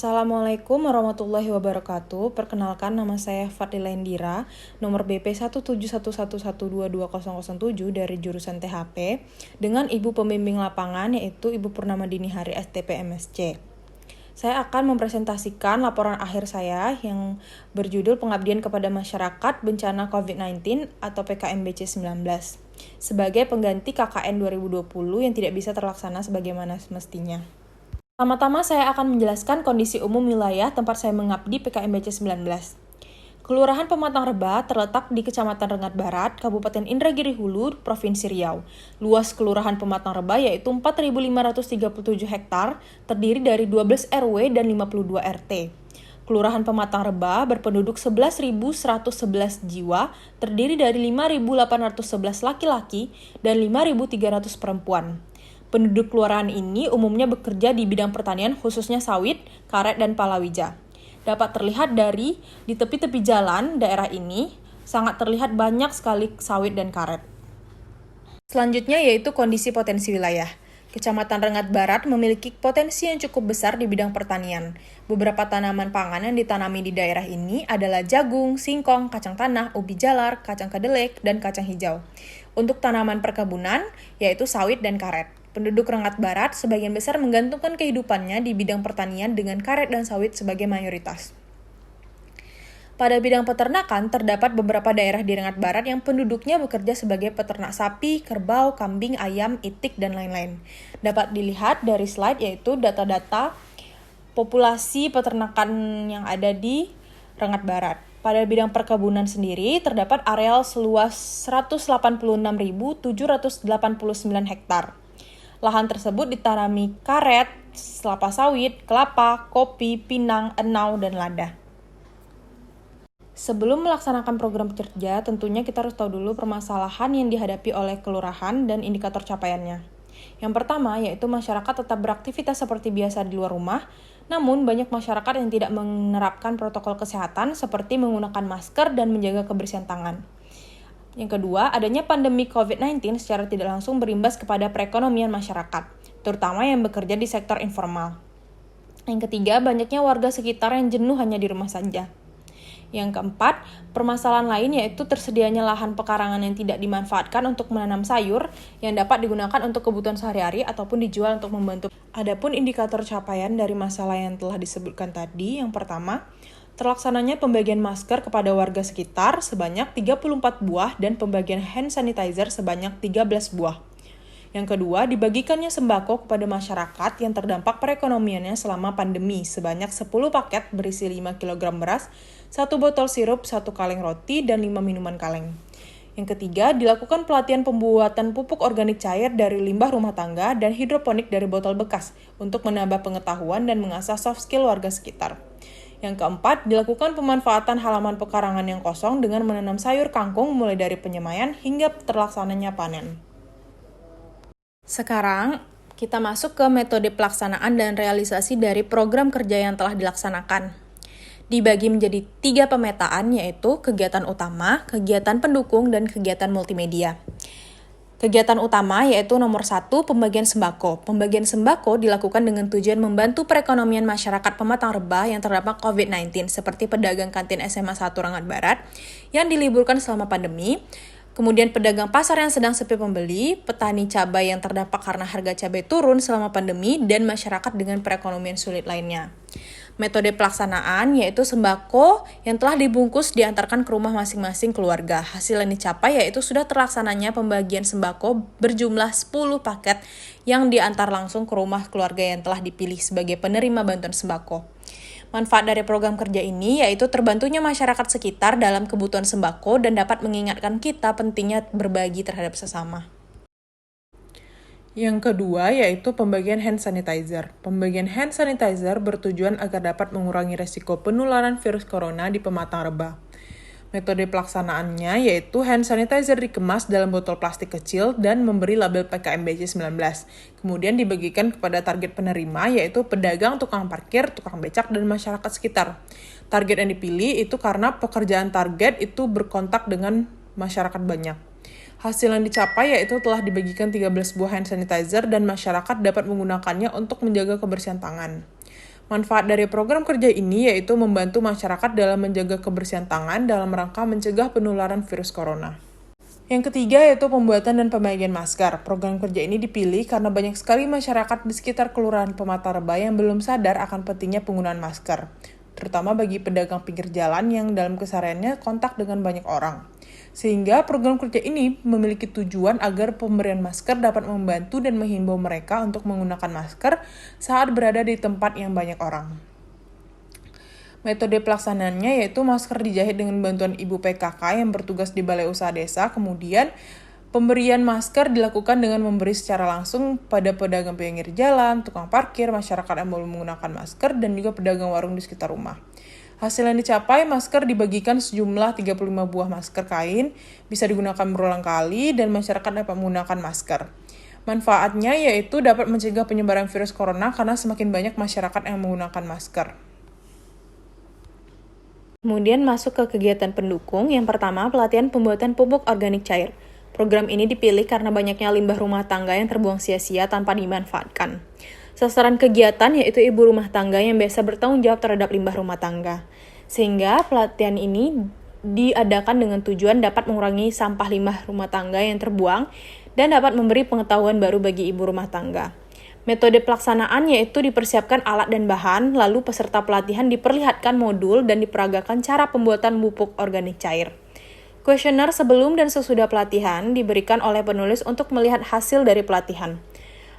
Assalamualaikum warahmatullahi wabarakatuh. Perkenalkan, nama saya Fadila Indira, nomor BP 17111122007 dari jurusan THP, dengan Ibu Pembimbing Lapangan yaitu Ibu Purnama Dini Hari STP MSC. Saya akan mempresentasikan laporan akhir saya yang berjudul Pengabdian kepada Masyarakat Bencana COVID-19 atau PKMBC 19 sebagai pengganti KKN 2020 yang tidak bisa terlaksana sebagaimana semestinya. Pertama-tama saya akan menjelaskan kondisi umum wilayah tempat saya mengabdi PKMBC 19. Kelurahan Pematang Reba terletak di Kecamatan Rengat Barat, Kabupaten Indragiri Hulu, Provinsi Riau. Luas Kelurahan Pematang Reba yaitu 4.537 hektar, terdiri dari 12 RW dan 52 RT. Kelurahan Pematang Reba berpenduduk 11.111 jiwa, terdiri dari 5.811 laki-laki dan 5.300 perempuan. Penduduk kelurahan ini umumnya bekerja di bidang pertanian khususnya sawit, karet, dan palawija. Dapat terlihat dari di tepi-tepi jalan daerah ini sangat terlihat banyak sekali sawit dan karet. Selanjutnya yaitu kondisi potensi wilayah. Kecamatan Rengat Barat memiliki potensi yang cukup besar di bidang pertanian. Beberapa tanaman pangan yang ditanami di daerah ini adalah jagung, singkong, kacang tanah, ubi jalar, kacang kedelai, dan kacang hijau. Untuk tanaman perkebunan, yaitu sawit dan karet. Penduduk Rengat Barat sebagian besar menggantungkan kehidupannya di bidang pertanian dengan karet dan sawit sebagai mayoritas. Pada bidang peternakan, terdapat beberapa daerah di Rengat Barat yang penduduknya bekerja sebagai peternak sapi, kerbau, kambing, ayam, itik, dan lain-lain. Dapat dilihat dari slide yaitu data-data populasi peternakan yang ada di Rengat Barat. Pada bidang perkebunan sendiri, terdapat areal seluas 186.789 hektar. Lahan tersebut ditanami karet, kelapa sawit, kelapa, kopi, pinang, enau, dan lada. Sebelum melaksanakan program kerja, tentunya kita harus tahu dulu permasalahan yang dihadapi oleh kelurahan dan indikator capaiannya. Yang pertama, yaitu masyarakat tetap beraktivitas seperti biasa di luar rumah, namun banyak masyarakat yang tidak menerapkan protokol kesehatan seperti menggunakan masker dan menjaga kebersihan tangan. Yang kedua, adanya pandemi COVID-19 secara tidak langsung berimbas kepada perekonomian masyarakat, terutama yang bekerja di sektor informal. Yang ketiga, banyaknya warga sekitar yang jenuh hanya di rumah saja. Yang keempat, permasalahan lain yaitu tersedianya lahan pekarangan yang tidak dimanfaatkan untuk menanam sayur yang dapat digunakan untuk kebutuhan sehari-hari ataupun dijual untuk membantu. Adapun indikator capaian dari masalah yang telah disebutkan tadi, yang pertama, terlaksananya pembagian masker kepada warga sekitar sebanyak 34 buah dan pembagian hand sanitizer sebanyak 13 buah. Yang kedua, dibagikannya sembako kepada masyarakat yang terdampak perekonomiannya selama pandemi sebanyak 10 paket berisi 5 kg beras, 1 botol sirup, 1 kaleng roti, dan 5 minuman kaleng. Yang ketiga, dilakukan pelatihan pembuatan pupuk organik cair dari limbah rumah tangga dan hidroponik dari botol bekas untuk menambah pengetahuan dan mengasah soft skill warga sekitar. Yang keempat, dilakukan pemanfaatan halaman pekarangan yang kosong dengan menanam sayur kangkung mulai dari penyemaian hingga terlaksananya panen. Sekarang, kita masuk ke metode pelaksanaan dan realisasi dari program kerja yang telah dilaksanakan. Dibagi menjadi 3 pemetaan yaitu kegiatan utama, kegiatan pendukung, dan kegiatan multimedia. Kegiatan utama yaitu nomor 1, pembagian sembako. Pembagian sembako dilakukan dengan tujuan membantu perekonomian masyarakat Pematang Reba yang terdampak COVID-19 seperti pedagang kantin SMA 1 Rengat Barat yang diliburkan selama pandemi, kemudian pedagang pasar yang sedang sepi pembeli, petani cabai yang terdampak karena harga cabai turun selama pandemi, dan masyarakat dengan perekonomian sulit lainnya. Metode pelaksanaan yaitu sembako yang telah dibungkus diantarkan ke rumah masing-masing keluarga. Hasil yang dicapai yaitu sudah terlaksananya pembagian sembako berjumlah 10 paket yang diantar langsung ke rumah keluarga yang telah dipilih sebagai penerima bantuan sembako. Manfaat dari program kerja ini yaitu terbantunya masyarakat sekitar dalam kebutuhan sembako dan dapat mengingatkan kita pentingnya berbagi terhadap sesama. Yang kedua yaitu pembagian hand sanitizer. Pembagian hand sanitizer bertujuan agar dapat mengurangi resiko penularan virus corona di Pematang Reba. Metode pelaksanaannya yaitu hand sanitizer dikemas dalam botol plastik kecil dan memberi label PKMBC 19. Kemudian dibagikan kepada target penerima yaitu pedagang, tukang parkir, tukang becak, dan masyarakat sekitar. Target yang dipilih itu karena pekerjaan target itu berkontak dengan masyarakat banyak. Hasil yang dicapai yaitu telah dibagikan 13 buah hand sanitizer dan masyarakat dapat menggunakannya untuk menjaga kebersihan tangan. Manfaat dari program kerja ini yaitu membantu masyarakat dalam menjaga kebersihan tangan dalam rangka mencegah penularan virus corona. Yang ketiga yaitu pembuatan dan pembagian masker. Program kerja ini dipilih karena banyak sekali masyarakat di sekitar Kelurahan Pematang Rebay yang belum sadar akan pentingnya penggunaan masker, terutama bagi pedagang pinggir jalan yang dalam kesehariannya kontak dengan banyak orang. Sehingga program kerja ini memiliki tujuan agar pemberian masker dapat membantu dan menghimbau mereka untuk menggunakan masker saat berada di tempat yang banyak orang. Metode pelaksanaannya yaitu masker dijahit dengan bantuan ibu PKK yang bertugas di Balai Usaha Desa, kemudian pemberian masker dilakukan dengan memberi secara langsung pada pedagang pinggir jalan, tukang parkir, masyarakat yang belum menggunakan masker, dan juga pedagang warung di sekitar rumah. Hasil yang dicapai, masker dibagikan sejumlah 35 buah masker kain, bisa digunakan berulang kali, dan masyarakat dapat menggunakan masker. Manfaatnya yaitu dapat mencegah penyebaran virus corona karena semakin banyak masyarakat yang menggunakan masker. Kemudian masuk ke kegiatan pendukung. Yang pertama, pelatihan pembuatan pupuk organik cair. Program ini dipilih karena banyaknya limbah rumah tangga yang terbuang sia-sia tanpa dimanfaatkan. Sasaran kegiatan yaitu ibu rumah tangga yang biasa bertanggung jawab terhadap limbah rumah tangga. Sehingga pelatihan ini diadakan dengan tujuan dapat mengurangi sampah limbah rumah tangga yang terbuang dan dapat memberi pengetahuan baru bagi ibu rumah tangga. Metode pelaksanaan yaitu dipersiapkan alat dan bahan, lalu peserta pelatihan diperlihatkan modul dan diperagakan cara pembuatan pupuk organik cair. Kuesioner sebelum dan sesudah pelatihan diberikan oleh penulis untuk melihat hasil dari pelatihan.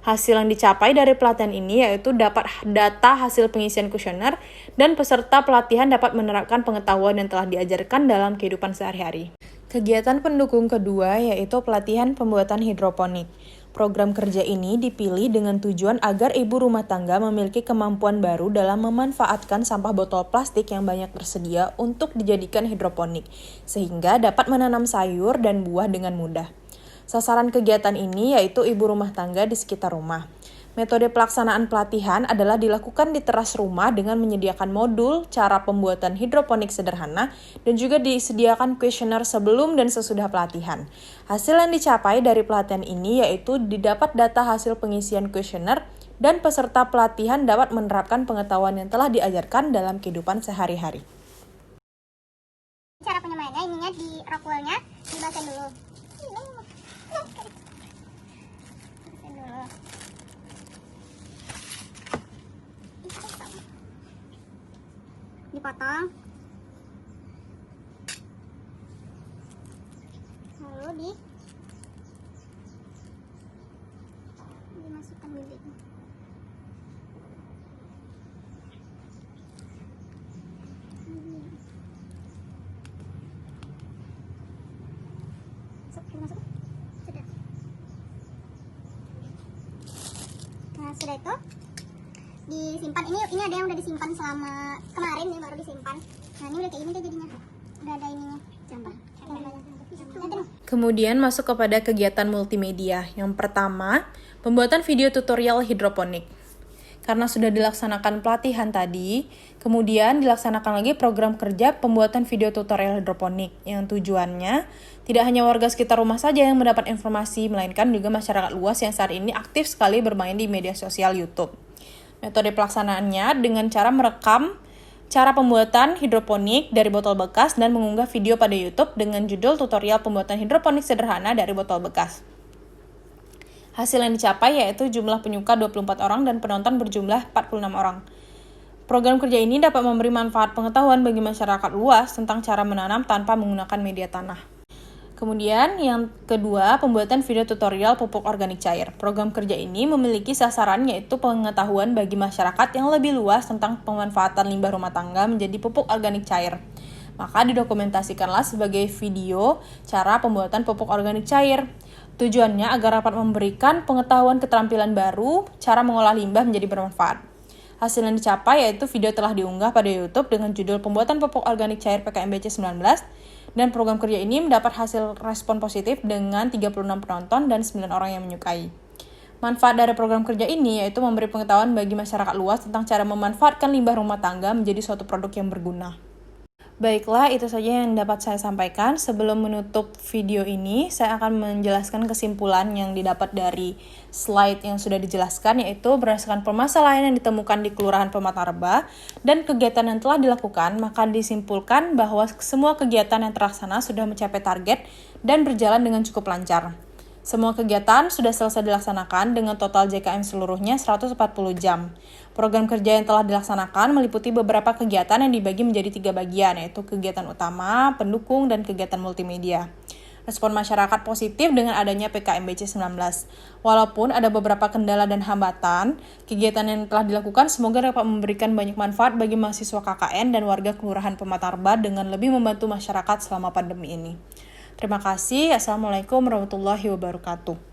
Hasil yang dicapai dari pelatihan ini yaitu dapat data hasil pengisian kuesioner dan peserta pelatihan dapat menerapkan pengetahuan yang telah diajarkan dalam kehidupan sehari-hari. Kegiatan pendukung kedua yaitu pelatihan pembuatan hidroponik. Program kerja ini dipilih dengan tujuan agar ibu rumah tangga memiliki kemampuan baru dalam memanfaatkan sampah botol plastik yang banyak tersedia untuk dijadikan hidroponik, sehingga dapat menanam sayur dan buah dengan mudah. Sasaran kegiatan ini yaitu ibu rumah tangga di sekitar rumah. Metode pelaksanaan pelatihan adalah dilakukan di teras rumah dengan menyediakan modul, cara pembuatan hidroponik sederhana, dan juga disediakan kuesioner sebelum dan sesudah pelatihan. Hasil yang dicapai dari pelatihan ini yaitu didapat data hasil pengisian kuesioner dan peserta pelatihan dapat menerapkan pengetahuan yang telah diajarkan dalam kehidupan sehari-hari. Cara penyemayannya ininya di rockwoolnya dibasahin dulu. Dipotong, lalu dimasukkan bibitnya. Masuk. Sudah. Nah, sudah itu disimpan. Ini ada yang udah disimpan selama kemarin nih, baru disimpan. Nah, ini udah kayak ini deh jadinya. Udah ada ininya. Coba. Kemudian masuk kepada kegiatan multimedia. Yang pertama, pembuatan video tutorial hidroponik. Karena sudah dilaksanakan pelatihan tadi, kemudian dilaksanakan lagi program kerja pembuatan video tutorial hidroponik yang tujuannya tidak hanya warga sekitar rumah saja yang mendapat informasi, melainkan juga masyarakat luas yang saat ini aktif sekali bermain di media sosial YouTube. Metode pelaksanaannya dengan cara merekam cara pembuatan hidroponik dari botol bekas dan mengunggah video pada YouTube dengan judul tutorial pembuatan hidroponik sederhana dari botol bekas. Hasil yang dicapai yaitu jumlah penyuka 24 orang dan penonton berjumlah 46 orang. Program kerja ini dapat memberi manfaat pengetahuan bagi masyarakat luas tentang cara menanam tanpa menggunakan media tanah. Kemudian yang kedua, pembuatan video tutorial pupuk organik cair. Program kerja ini memiliki sasaran yaitu pengetahuan bagi masyarakat yang lebih luas tentang pemanfaatan limbah rumah tangga menjadi pupuk organik cair. Maka didokumentasikanlah sebagai video cara pembuatan pupuk organik cair. Tujuannya agar dapat memberikan pengetahuan keterampilan baru, cara mengolah limbah menjadi bermanfaat. Hasil yang dicapai yaitu video telah diunggah pada YouTube dengan judul Pembuatan Pupuk Organik Cair PKMBC 19 dan program kerja ini mendapat hasil respon positif dengan 36 penonton dan 9 orang yang menyukai. Manfaat dari program kerja ini yaitu memberi pengetahuan bagi masyarakat luas tentang cara memanfaatkan limbah rumah tangga menjadi suatu produk yang berguna. Baiklah, itu saja yang dapat saya sampaikan. Sebelum menutup video ini, saya akan menjelaskan kesimpulan yang didapat dari slide yang sudah dijelaskan, yaitu berdasarkan permasalahan yang ditemukan di Kelurahan Pematang Reba dan kegiatan yang telah dilakukan, maka disimpulkan bahwa semua kegiatan yang terlaksana sudah mencapai target dan berjalan dengan cukup lancar. Semua kegiatan sudah selesai dilaksanakan dengan total JKM seluruhnya 140 jam. Program kerja yang telah dilaksanakan meliputi beberapa kegiatan yang dibagi menjadi 3 bagian, yaitu kegiatan utama, pendukung, dan kegiatan multimedia. Respon masyarakat positif dengan adanya PKMBC-19. Walaupun ada beberapa kendala dan hambatan, kegiatan yang telah dilakukan semoga dapat memberikan banyak manfaat bagi mahasiswa KKN dan warga Kelurahan Pematang Reba dengan lebih membantu masyarakat selama pandemi ini. Terima kasih. Assalamualaikum warahmatullahi wabarakatuh.